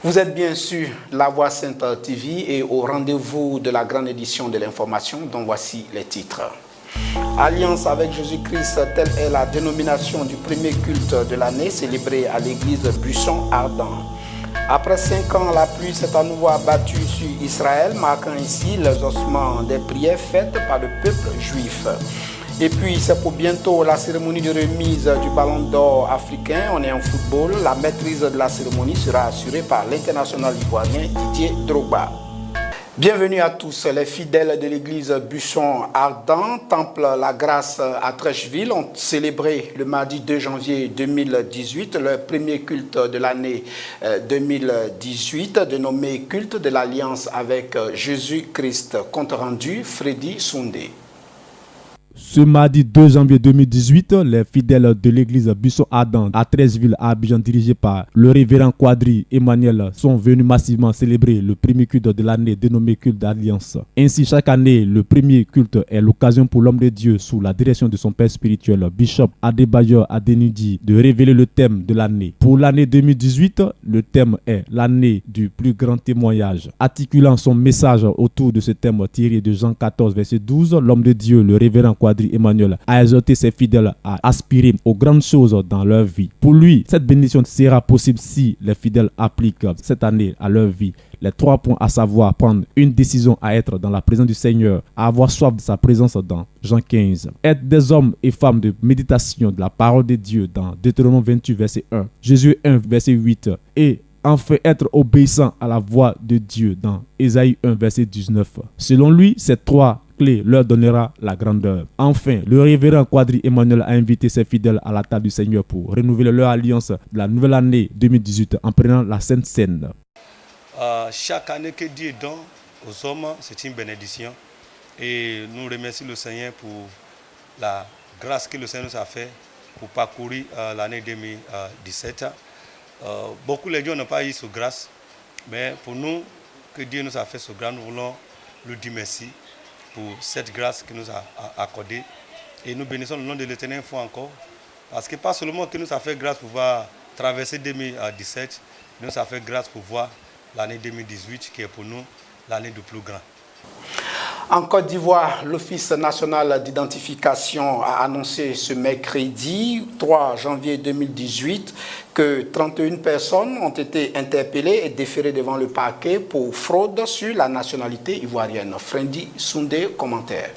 Vous êtes bien sûr La Voix Sainte TV et au rendez-vous de la grande édition de l'information dont voici les titres. Alliance avec Jésus-Christ, telle est la dénomination du premier culte de l'année célébré à l'église Buisson Ardent. Après 5 ans, la pluie s'est à nouveau abattue sur Israël, marquant ainsi l'exaucement des prières faites par le peuple juif. Et puis, c'est pour bientôt la cérémonie de remise du Ballon d'Or africain. On est en football. La maîtrise de la cérémonie sera assurée par l'international ivoirien Didier Drogba. Bienvenue à tous. Les fidèles de l'église Buisson Ardent, Temple La Grâce à Trècheville, ont célébré le mardi 2 janvier 2018 le premier culte de l'année 2018, dénommé culte de l'Alliance avec Jésus-Christ. Compte rendu, Freddy Soundé. Ce mardi 2 janvier 2018, les fidèles de l'église Buisson Ardent à Trècheville à Abidjan, dirigés par le révérend Quadri Emmanuel, sont venus massivement célébrer le premier culte de l'année dénommé culte d'Alliance. Ainsi, chaque année, le premier culte est l'occasion pour l'homme de Dieu, sous la direction de son père spirituel, Bishop Adebayor Adenudi, de révéler le thème de l'année. Pour l'année 2018, le thème est l'année du plus grand témoignage. Articulant son message autour de ce thème tiré de Jean 14, verset 12, l'homme de Dieu, le révérend Quadri Emmanuel, a exhorté ses fidèles à aspirer aux grandes choses dans leur vie. Pour lui, cette bénédiction sera possible si les fidèles appliquent cette année à leur vie les 3 points, à savoir prendre une décision à être dans la présence du Seigneur, à avoir soif de sa présence dans Jean 15, être des hommes et femmes de méditation de la parole de Dieu dans Deutéronome 28 verset 1, Jésus 1 verset 8 et enfin être obéissant à la voix de Dieu dans Ésaïe 1 verset 19. Selon lui, ces 3 clé leur donnera la grandeur. Enfin, le révérend Quadri Emmanuel a invité ses fidèles à la table du Seigneur pour renouveler leur alliance de la nouvelle année 2018 en prenant la Sainte Seine. Chaque année que Dieu donne aux hommes, c'est une bénédiction. Et nous remercions le Seigneur pour la grâce que le Seigneur nous a fait pour parcourir l'année 2017. Beaucoup de gens n'ont pas eu cette grâce, mais pour nous, que Dieu nous a fait ce grâce, nous voulons lui dire merci pour cette grâce qu'il nous a accordée. Et nous bénissons le nom de l'Éternel une fois encore. Parce que pas seulement qu'il nous a fait grâce pour pouvoir traverser 2017, il nous a fait grâce pour voir l'année 2018 qui est pour nous l'année du plus grand. En Côte d'Ivoire, l'Office national d'identification a annoncé ce mercredi 3 janvier 2018 que 31 personnes ont été interpellées et déférées devant le parquet pour fraude sur la nationalité ivoirienne. Freddy Soundé, commentaire.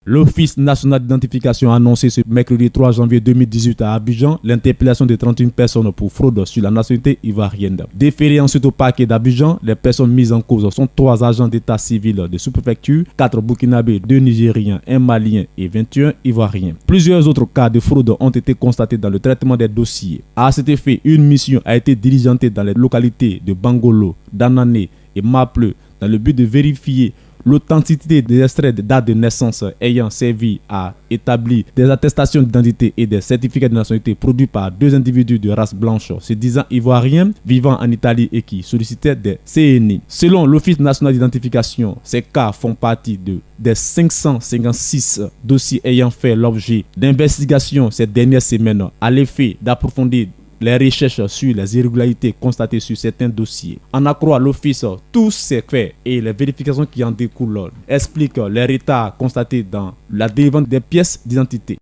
L'Office national d'identification a annoncé ce mercredi 3 janvier 2018 à Abidjan l'interpellation de 31 personnes pour fraude sur la nationalité ivoirienne. Déférées ensuite au parquet d'Abidjan, les personnes mises en cause sont 3 agents d'état civil de sous-préfecture, 4 Burkinabés, 2 Nigériens, 1 Malien et 21 Ivoiriens. Plusieurs autres cas de fraude ont été constatés dans le traitement des dossiers. À cet effet, une mission a été diligentée dans les localités de Bangolo, Danane et Maple dans le but de vérifier l'authenticité des extraits de date de naissance ayant servi à établir des attestations d'identité et des certificats de nationalité produits par 2 individus de race blanche se disant ivoiriens vivant en Italie et qui sollicitaient des CNI. Selon l'Office national d'identification, ces cas font partie des 556 dossiers ayant fait l'objet d'investigations ces dernières semaines à l'effet d'approfondir les recherches sur les irrégularités constatées sur certains dossiers. En accroît l'Office, tous ces faits et les vérifications qui en découlent expliquent les retards constatés dans la délivrance des pièces d'identité.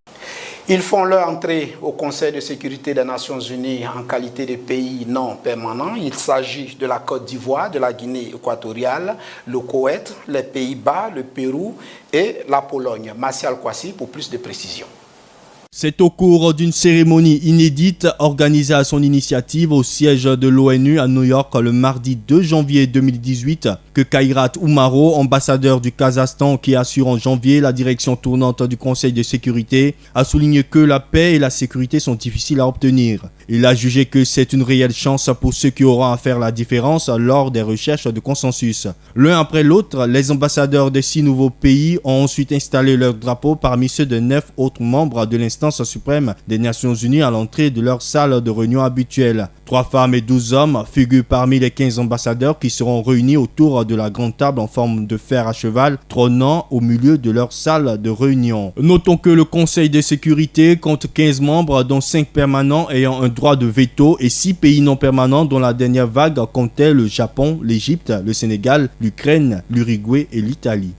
Ils font leur entrée au Conseil de sécurité des Nations Unies en qualité de pays non permanent. Il s'agit de la Côte d'Ivoire, de la Guinée équatoriale, le Koweït, les Pays-Bas, le Pérou et la Pologne. Martial Kwasi pour plus de précisions. C'est au cours d'une cérémonie inédite organisée à son initiative au siège de l'ONU à New York le mardi 2 janvier 2018 que Kairat Oumaro, ambassadeur du Kazakhstan qui assure en janvier la direction tournante du Conseil de sécurité, a souligné que la paix et la sécurité sont difficiles à obtenir. Il a jugé que c'est une réelle chance pour ceux qui auront à faire la différence lors des recherches de consensus. L'un après l'autre, les ambassadeurs des 6 nouveaux pays ont ensuite installé leur drapeau parmi ceux de 9 autres membres de l'instance suprême des Nations Unies à l'entrée de leur salle de réunion habituelle. 3 femmes et 12 hommes figurent parmi les 15 ambassadeurs qui seront réunis autour de la grande table en forme de fer à cheval trônant au milieu de leur salle de réunion. Notons que le Conseil de sécurité compte 15 membres dont 5 permanents ayant un droit de veto et 6 pays non permanents dont la dernière vague comptait le Japon, l'Égypte, le Sénégal, l'Ukraine, l'Uruguay et l'Italie.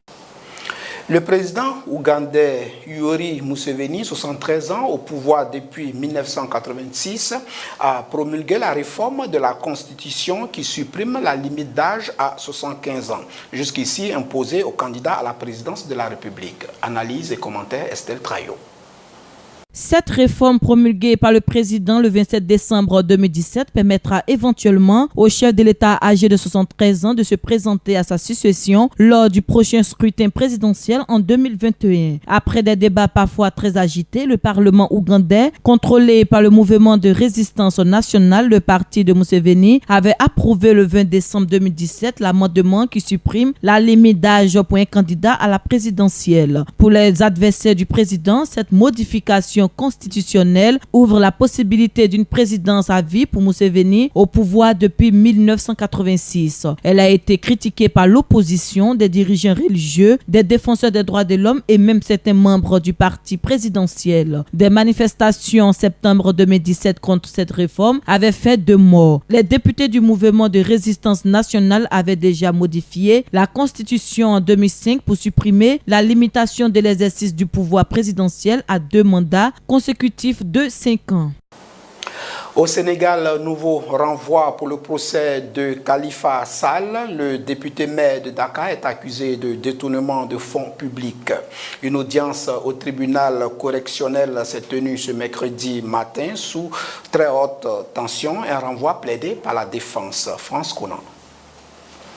Le président ougandais Yoweri Museveni, 73 ans, au pouvoir depuis 1986, a promulgué la réforme de la Constitution qui supprime la limite d'âge à 75 ans, jusqu'ici imposée aux candidats à la présidence de la République. Analyse et commentaire Estelle Trayo. Cette réforme promulguée par le président le 27 décembre 2017 permettra éventuellement au chef de l'État âgé de 73 ans de se présenter à sa succession lors du prochain scrutin présidentiel en 2021. Après des débats parfois très agités, le Parlement ougandais, contrôlé par le mouvement de résistance nationale, le parti de Museveni, avait approuvé le 20 décembre 2017 l'amendement qui supprime la limite d'âge pour un candidat à la présidentielle. Pour les adversaires du président, cette modification constitutionnelle ouvre la possibilité d'une présidence à vie pour Museveni au pouvoir depuis 1986. Elle a été critiquée par l'opposition, des dirigeants religieux, des défenseurs des droits de l'homme et même certains membres du parti présidentiel. Des manifestations en septembre 2017 contre cette réforme avaient fait 2 morts. Les députés du mouvement de résistance nationale avaient déjà modifié la constitution en 2005 pour supprimer la limitation de l'exercice du pouvoir présidentiel à 2 mandats consécutif de 5 ans. Au Sénégal, nouveau renvoi pour le procès de Khalifa Sall. Le député maire de Dakar est accusé de détournement de fonds publics. Une audience au tribunal correctionnel s'est tenue ce mercredi matin sous très haute tension. Un renvoi plaidé par la défense. France Conan.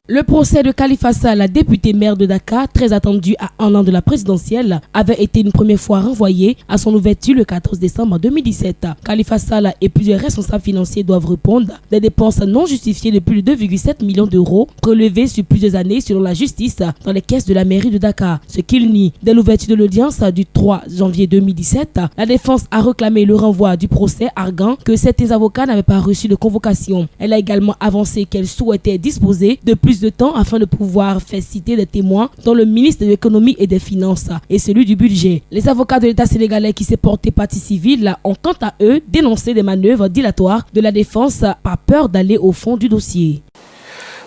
Le procès de Khalifa Sall, député maire de Dakar, très attendu à 1 an de la présidentielle, avait été une première fois renvoyé à son ouverture le 14 décembre 2017. Khalifa Sall et plusieurs responsables financiers doivent répondre des dépenses non justifiées de plus de 2,7 millions d'euros prélevées sur plusieurs années selon la justice dans les caisses de la mairie de Dakar, ce qu'il nie. Dès l'ouverture de l'audience du 3 janvier 2017, la défense a réclamé le renvoi du procès, arguant que certains avocats n'avaient pas reçu de convocation. Elle a également avancé qu'elle souhaitait disposer de plus de temps afin de pouvoir faire citer des témoins dont le ministre de l'économie et des finances et celui du budget. Les avocats de l'État sénégalais qui s'est porté partie civile ont quant à eux dénoncé des manœuvres dilatoires de la défense par peur d'aller au fond du dossier.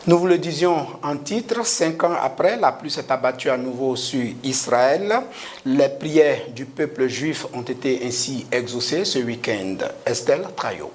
Nous vous le disions en titre, 5 ans après, la pluie s'est abattue à nouveau sur Israël. Les prières du peuple juif ont été ainsi exaucées ce week-end. Estelle Trayo.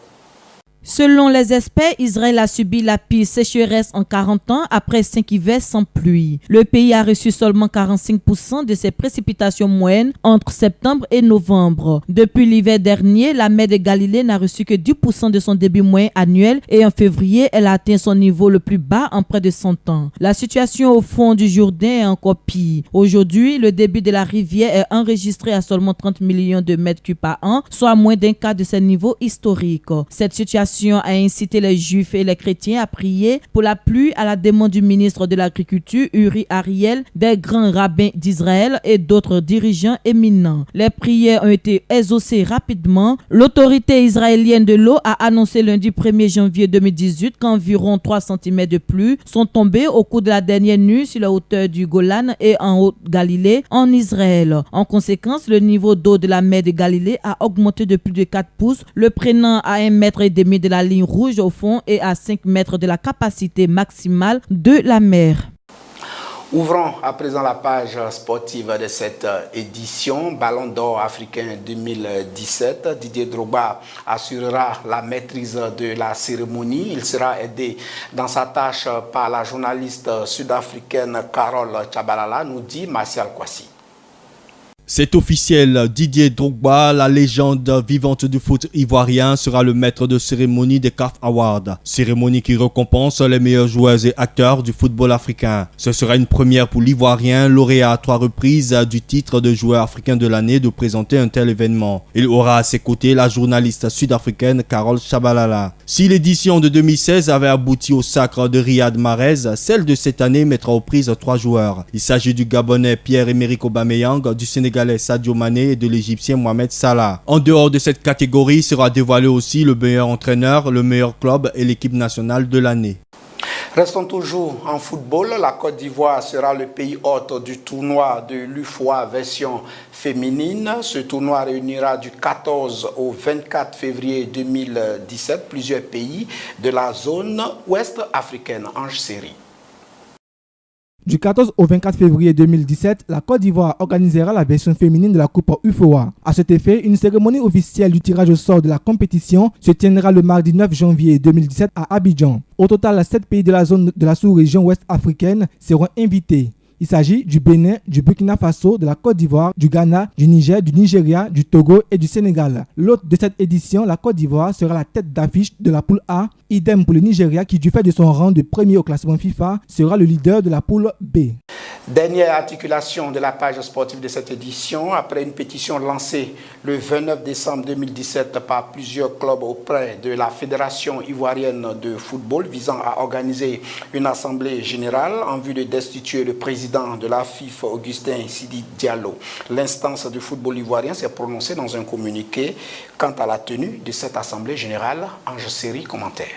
Selon les experts, Israël a subi la pire sécheresse en 40 ans après 5 hivers sans pluie. Le pays a reçu seulement 45% de ses précipitations moyennes entre septembre et novembre. Depuis l'hiver dernier, la mer de Galilée n'a reçu que 10% de son débit moyen annuel et en février, elle a atteint son niveau le plus bas en près de 100 ans. La situation au fond du Jourdain est encore pire. Aujourd'hui, le débit de la rivière est enregistré à seulement 30 millions de mètres cubes par an, soit moins d'un quart de ses niveaux historiques. Cette situation a incité les juifs et les chrétiens à prier pour la pluie à la demande du ministre de l'Agriculture, Uri Ariel, des grands rabbins d'Israël et d'autres dirigeants éminents. Les prières ont été exaucées rapidement. L'autorité israélienne de l'eau a annoncé lundi 1er janvier 2018 qu'environ 3 cm de pluie sont tombés au cours de la dernière nuit sur la hauteur du Golan et en Haute-Galilée en Israël. En conséquence, le niveau d'eau de la mer de Galilée a augmenté de plus de 4 pouces, le prenant à 1,5 mètre de la ligne rouge au fond et à 5 mètres de la capacité maximale de la mer. Ouvrons à présent la page sportive de cette édition. Ballon d'or africain 2017. Didier Drogba assurera la maîtrise de la cérémonie. Il sera aidé dans sa tâche par la journaliste sud-africaine Carole Tchabalala, nous dit Martial Kwasi. C'est officiel, Didier Drogba, la légende vivante du foot ivoirien, sera le maître de cérémonie des CAF Awards. Cérémonie qui récompense les meilleurs joueurs et acteurs du football africain. Ce sera une première pour l'Ivoirien, lauréat à 3 reprises du titre de joueur africain de l'année, de présenter un tel événement. Il aura à ses côtés la journaliste sud-africaine Carole Tchabalala. Si l'édition de 2016 avait abouti au sacre de Riyad Mahrez, celle de cette année mettra aux prises 3 joueurs. Il s'agit du Gabonais Pierre-Emerick Aubameyang, du Sénégalais Sadio Mané et de l'Égyptien Mohamed Salah. En dehors de cette catégorie sera dévoilé aussi le meilleur entraîneur, le meilleur club et l'équipe nationale de l'année. Restons toujours en football. La Côte d'Ivoire sera le pays hôte du tournoi de l'UFOA version féminine. Ce tournoi réunira du 14 au 24 février 2017 plusieurs pays de la zone ouest africaine. Ange Série. Du 14 au 24 février 2017, la Côte d'Ivoire organisera la version féminine de la Coupe UFOA. À cet effet, une cérémonie officielle du tirage au sort de la compétition se tiendra le mardi 9 janvier 2017 à Abidjan. Au total, 7 pays de la zone de la sous-région ouest africaine seront invités. Il s'agit du Bénin, du Burkina Faso, de la Côte d'Ivoire, du Ghana, du Niger, du Nigeria, du Togo et du Sénégal. L'hôte de cette édition, la Côte d'Ivoire, sera la tête d'affiche de la poule A. Idem pour le Nigeria qui, du fait de son rang de premier au classement FIFA, sera le leader de la poule B. Dernière articulation de la page sportive de cette édition, après une pétition lancée le 29 décembre 2017 par plusieurs clubs auprès de la Fédération ivoirienne de football visant à organiser une assemblée générale en vue de destituer le président de la FIFA, Augustin Sidi Diallo. L'instance du football ivoirien s'est prononcée dans un communiqué quant à la tenue de cette assemblée générale. Ange Série, commentaire.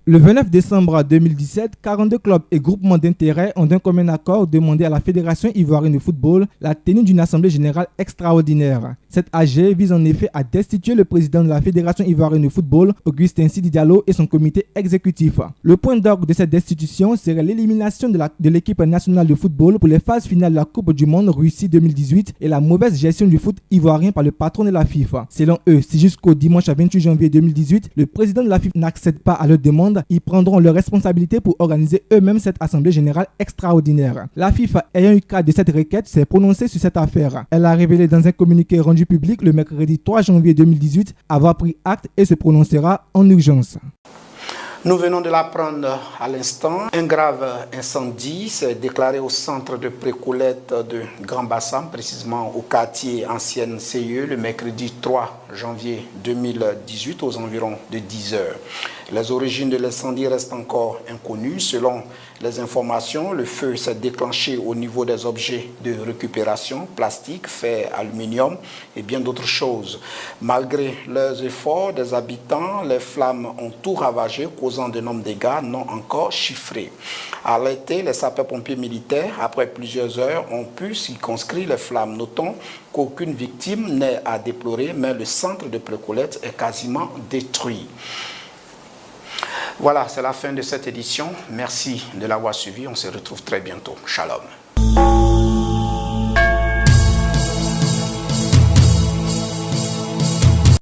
Le 29 décembre 2017, 42 clubs et groupements d'intérêt ont d'un commun accord demandé à la Fédération ivoirienne de football la tenue d'une assemblée générale extraordinaire. Cette AG vise en effet à destituer le président de la Fédération ivoirienne de football, Augustin Sidi Diallo, et son comité exécutif. Le point d'orgue de cette destitution serait l'élimination de l'équipe nationale de football pour les phases finales de la Coupe du Monde Russie 2018 et la mauvaise gestion du foot ivoirien par le patron de la FIFA. Selon eux, si jusqu'au dimanche 28 janvier 2018, le président de la FIFA n'accède pas à leur demande, ils prendront leurs responsabilités pour organiser eux-mêmes cette assemblée générale extraordinaire. La FIFA, ayant eu cas de cette requête, s'est prononcée sur cette affaire. Elle a révélé dans un communiqué rendu public le mercredi 3 janvier 2018 avoir pris acte et se prononcera en urgence. Nous venons de l'apprendre à l'instant. Un grave incendie s'est déclaré au centre de Précoulette de Grand Bassam, précisément au quartier ancienne CIE, le mercredi 3 janvier 2018 aux environs de 10 heures. Les origines de l'incendie restent encore inconnues. Selon les informations, le feu s'est déclenché au niveau des objets de récupération, plastique, fer, aluminium et bien d'autres choses. Malgré leurs efforts, des habitants, les flammes ont tout ravagé, causant d'énormes dégâts non encore chiffrés. Alertés, les sapeurs-pompiers militaires, après plusieurs heures, ont pu circonscrire les flammes. Notons qu'aucune victime n'est à déplorer, mais le centre de Précoulette est quasiment détruit. Voilà, c'est la fin de cette édition. Merci de l'avoir suivi. On se retrouve très bientôt. Shalom.